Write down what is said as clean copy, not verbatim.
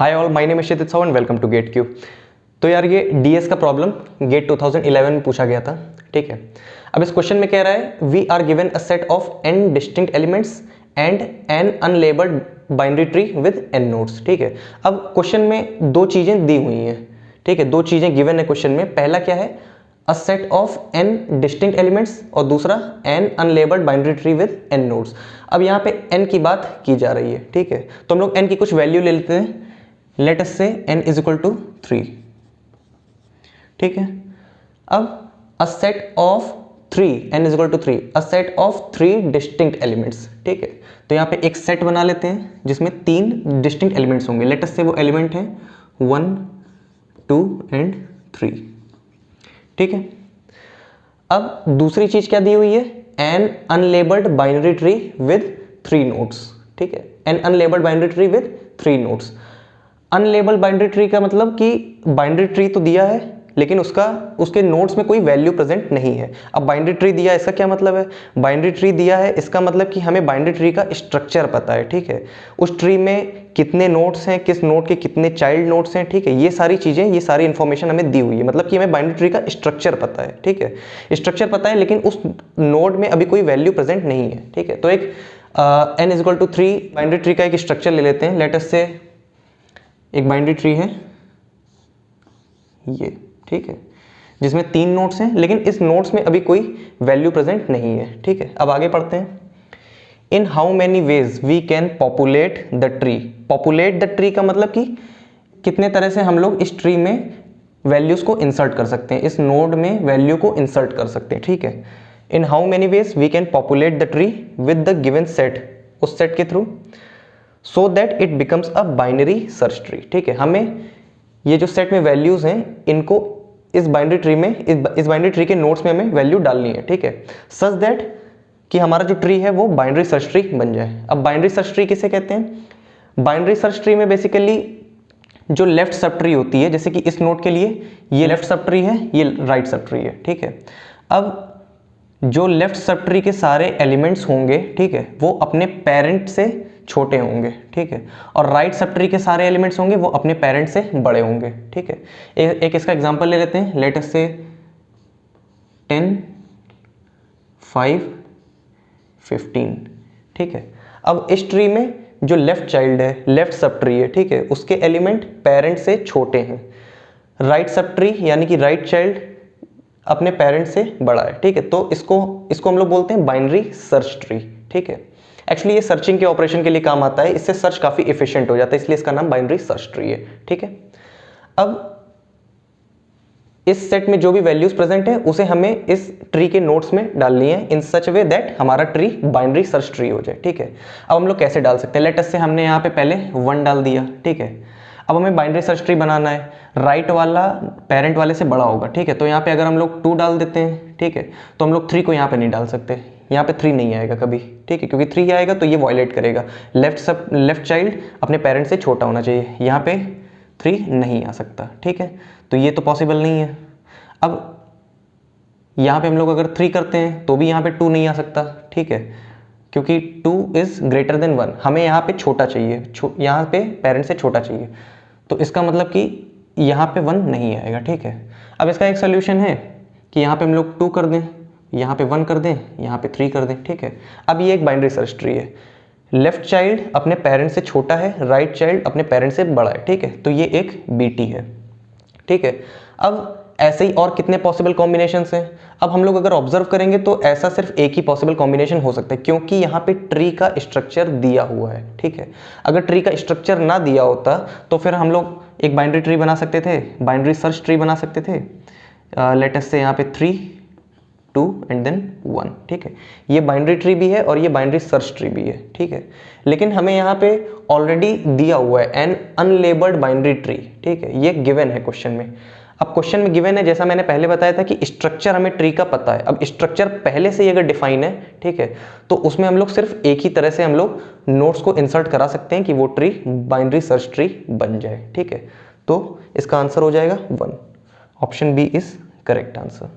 Hi all, my name is Kshitij Sahu and welcome to GATE Q. तो यार ये DS का प्रॉब्लम गेट 2011 में पूछा गया था, ठीक है। अब इस क्वेश्चन में कह रहा है we are given a set of n distinct elements and n unlabelled binary tree with n nodes, ठीक है। अब क्वेश्चन में दो चीजें दी हुई हैं, ठीक है, दो चीजें गिवन है क्वेश्चन में। पहला क्या है, अ set of n distinct elements, और दूसरा n unlabelled binary tree with n nodes. अब यहाँ पे n की बात की जा रही है, ठीक है। तो हम लोग n की कुछ वैल्यू ले लेते हैं। लेट अस से n इज इक्वल टू 3, ठीक है। अब a set of 3, n is equal to 3, a set of 3 distinct elements, ठीक है। तो यहाँ पे एक सेट बना लेते हैं जिसमें 3 डिस्टिंक्ट एलिमेंट्स होंगे। लेट अस से वो एलिमेंट है 1, 2 एंड 3, ठीक है। अब दूसरी चीज क्या दी हुई है, an unlabelled binary tree with 3 nodes, ठीक है। An unlabelled binary tree with 3 nodes. Unlabelled binary tree का मतलब कि बाइनरी ट्री तो दिया है लेकिन उसके नोड्स में कोई वैल्यू प्रेजेंट नहीं है। अब बाइनरी ट्री दिया है, इसका क्या मतलब है, बाइनरी ट्री दिया है इसका मतलब कि हमें बाइनरी ट्री का स्ट्रक्चर पता है, ठीक है। उस ट्री में कितने नोड्स हैं, किस नोड के कितने चाइल्ड नोड्स हैं, ठीक है। ये सारी चीजें, ये सारी इंफॉर्मेशन हमें दी हुई है, मतलब कि हमें बाइनरी ट्री का स्ट्रक्चर पता है, ठीक है। स्ट्रक्चर पता है लेकिन उस नोड में अभी कोई वैल्यू प्रेजेंट नहीं है, ठीक है। तो एक n is equal to 3 binary tree का एक स्ट्रक्चर ले लेते हैं। लेट अस से एक बाइनरी ट्री है ये, ठीक है, जिसमें 3 नोड्स हैं लेकिन इस नोड्स में अभी कोई वैल्यू प्रेजेंट नहीं है, ठीक है। अब आगे पढ़ते हैं। In how many ways we can populate the tree. Populate the tree का मतलब कि कितने तरह से हम लोग इस ट्री में वैल्यूज को इंसर्ट कर सकते हैं, इस नोड में वैल्यू को इंसर्ट कर सकते हैं, ठीक है। In how many ways we can populate the tree with the given set, उस सेट के through, so that it becomes a binary search tree, ठीक है। हमें ये जो सेट में वैल्यूज हैं इनको इस बाइनरी ट्री में, इस बाइनरी ट्री के नोड्स में हमें वैल्यू डालनी है, ठीक है, सच दैट कि हमारा जो ट्री है वो बाइनरी सर्च ट्री बन जाए। अब बाइनरी सर्च ट्री किसे कहते हैं, बाइनरी सर्च ट्री में बेसिकली जो लेफ्ट सब ट्री होती है, जैसे कि इस नोड के लिए ये लेफ्ट सब ट्री है, ये राइट सब ट्री है, ठीक है। अब जो लेफ्ट सब ट्री के सारे एलिमेंट्स होंगे, ठीक है, वो अपने पेरेंट से छोटे होंगे, ठीक है, और राइट सब ट्री के सारे एलिमेंट्स होंगे वो अपने पेरेंट से बड़े होंगे, ठीक है। एक इसका एग्जांपल ले लेते हैं। लेट अस से 10, 5, 15, ठीक है। अब इस ट्री में जो लेफ्ट चाइल्ड है, लेफ्ट सब ट्री है, ठीक है, उसके एलिमेंट पेरेंट से छोटे हैं। राइट सब ट्री यानी कि राइट चाइल्ड अपने पेरेंट से बड़ा है, ठीक है। तो इसको हम लोग बोलते हैं बाइनरी सर्च ट्री, ठीक है। एक्चुअली ये सर्चिंग के ऑपरेशन के लिए काम आता है, इससे सर्च काफी एफिशिएंट हो जाता है, इसलिए इसका नाम बाइनरी सर्च ट्री है, ठीक है। अब इस सेट में जो भी वैल्यूज प्रेजेंट है उसे हमें इस ट्री के नोड्स में डालनी है इन सच वे दैट हमारा ट्री बाइनरी सर्च ट्री हो जाए, ठीक है। अब हम लोग कैसे डाल सकते हैं, लेट अस से हमने यहाँ पे पहले 1 डाल दिया, ठीक है। अब हमें बाइनरी सर्च ट्री बनाना है, राइट वाला पेरेंट वाले से बड़ा होगा, ठीक है। तो यहाँ पे अगर हम लोग 2 डाल देते हैं, ठीक है, तो हम लोग 3 को यहाँ पे नहीं डाल सकते, यहाँ पे 3 नहीं आएगा कभी, ठीक है, क्योंकि 3 आएगा तो ये वायलेट करेगा। लेफ्ट चाइल्ड अपने पेरेंट से छोटा होना चाहिए, यहाँ पे 3 नहीं आ सकता, ठीक है। तो ये तो पॉसिबल नहीं है। अब यहाँ पे हम लोग अगर 3 करते हैं तो भी यहाँ पे 2 नहीं आ सकता, ठीक है, क्योंकि 2 इज ग्रेटर देन 1, हमें यहाँ पे छोटा चाहिए, यहाँ पे पेरेंट से छोटा चाहिए, तो इसका मतलब कि यहाँ पे 1 नहीं आएगा, ठीक है। अब इसका एक सोल्यूशन है कि यहाँ पे हम लोग 2 कर दें, यहाँ पे 1 कर दें, यहाँ पे 3 कर दें, ठीक है। अब ये एक बाइनरी सर्च ट्री है, लेफ्ट चाइल्ड अपने पेरेंट से छोटा है, राइट चाइल्ड अपने पेरेंट से बड़ा है, ठीक है, तो ये एक बीटी है, ठीक है। अब ऐसे ही और कितने पॉसिबल कॉम्बिनेशंस हैं। अब हम लोग अगर ऑब्जर्व करेंगे तो ऐसा सिर्फ एक ही पॉसिबल कॉम्बिनेशन हो सकता है, क्योंकि यहाँ पे ट्री का स्ट्रक्चर दिया हुआ है, ठीक है। अगर ट्री का स्ट्रक्चर ना दिया होता तो फिर हम लोग एक बाइनरी ट्री बना सकते थे, बाइनरी सर्च ट्री बना सकते थे। लेट अस से यहाँ पे 3, 2 एंड देन 1, ठीक है। ये बाइनरी ट्री भी है और ये बाइनरी सर्च ट्री भी है, ठीक है। लेकिन हमें यहाँ पे ऑलरेडी दिया हुआ है एन अनलेबल्ड बाइनरी ट्री, ठीक है, ये गिवन है क्वेश्चन में। अब क्वेश्चन में गिवन है, जैसा मैंने पहले बताया था कि स्ट्रक्चर हमें ट्री का पता है। अब स्ट्रक्चर पहले से ही अगर डिफाइन है, ठीक है, तो उसमें हम लोग सिर्फ एक ही तरह से हम लोग नोट्स को इंसर्ट करा सकते हैं कि वो ट्री बाइनरी सर्च ट्री बन जाए, ठीक है। तो इसका आंसर हो जाएगा 1, option B is correct answer.